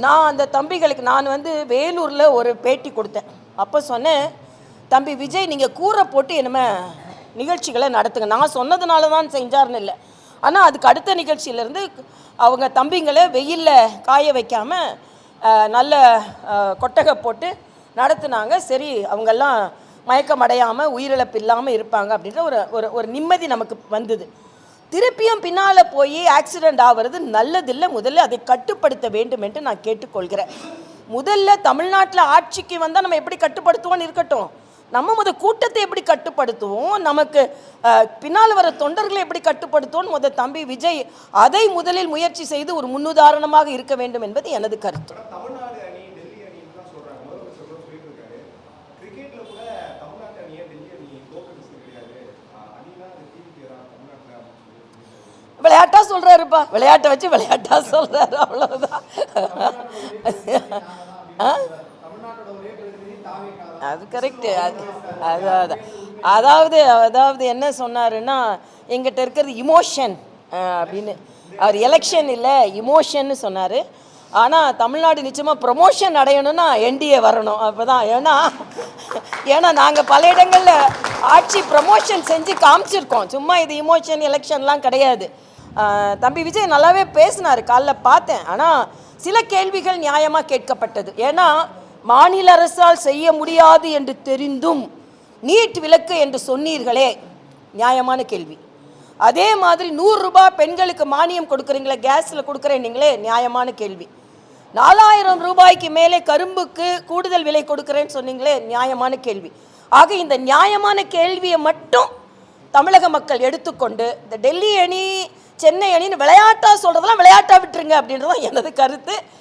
நான் அந்த தம்பிகளுக்கு நான் வேலூரில் ஒரு பேட்டி கொடுத்தேன். அப்போ சொன்னேன், தம்பி விஜய் நீங்கள் கூரை போட்டு என்னமே நிகழ்ச்சிகளை நடத்துங்க. நான் சொன்னதுனால தான் செஞ்சார்னு இல்லை, ஆனால் அதுக்கு அடுத்த நிகழ்ச்சியிலேருந்து அவங்க தம்பிங்களை வெயிலில் காய வைக்காமல் நல்ல கொட்டகை போட்டு நடத்துனாங்க. சரி, அவங்கெல்லாம் மயக்கம் அடையாமல் உயிரிழப்பு இல்லாமல் இருப்பாங்க அப்படின்ற ஒரு நிம்மதி நமக்கு வந்தது. திருப்பியும் பின்னால் போய் ஆக்சிடெண்ட் ஆகிறது நல்லதில்லை. முதல்ல அதை கட்டுப்படுத்த வேண்டும் என்று நான் கேட்டுக்கொள்கிறேன். முதல்ல தமிழ்நாட்டில் ஆட்சிக்கு வந்தால் நம்ம எப்படி கட்டுப்படுத்துவோன்னு இருக்கட்டும், நம்ம கூட்டத்தை எப்படி கட்டுப்படுத்துவோம், நமக்கு பின்னால் வர தொண்டர்களை எப்படி கட்டுப்படுத்துவோம் தம்பி விஜய் அதை முதலில் முயற்சி செய்து ஒரு முன்னுதாரணமாக இருக்க வேண்டும் என்பது எனது கருத்து. விளையாட்டா சொல்றாருப்பா, விளையாட்டை வச்சு விளையாட்டா சொல்றாரு, அவ்வளவுதான். அது கரெக்டு. அதாவது என்ன சொன்னாருன்னா, எங்கிட்ட இருக்கிறது இமோஷன் அப்படின்னு. அவர் எலெக்ஷன் இல்லை இமோஷன்னு சொன்னார். ஆனால் தமிழ்நாடு நிச்சயமாக ப்ரொமோஷன் அடையணும்னா என்டிஏ வரணும். அப்போ தான். ஏன்னா நாங்கள் பல இடங்களில் ஆட்சி ப்ரமோஷன் செஞ்சு காமிச்சிருக்கோம். சும்மா இது இமோஷன் எலெக்ஷன்லாம் கிடையாது. தம்பி விஜய் நல்லாவே பேசினார், காலைல பார்த்தேன். ஆனால் சில கேள்விகள் நியாயமாக கேட்கப்பட்டது. ஏன்னா மாநில அரசால் செய்ய முடியாது என்று தெரிந்தும் நீட் விலக்கு என்று சொன்னீர்களே, நியாயமான கேள்வி. அதே மாதிரி 100 ரூபாய் பெண்களுக்கு மானியம் கொடுக்குறீங்களே, கேஸில் கொடுக்குறேன்னீங்களே, நியாயமான கேள்வி. 4000 ரூபாய்க்கு மேலே கரும்புக்கு கூடுதல் விலை கொடுக்குறேன்னு சொன்னீங்களே, நியாயமான கேள்வி. ஆக இந்த நியாயமான கேள்வியை மட்டும் தமிழக மக்கள் எடுத்துக்கொண்டு இந்த டெல்லி அணி சென்னை அணின்னு விளையாட்டாக சொல்கிறதெல்லாம் விளையாட்டாக விட்டுருங்க அப்படின்றதான் எனது கருத்து.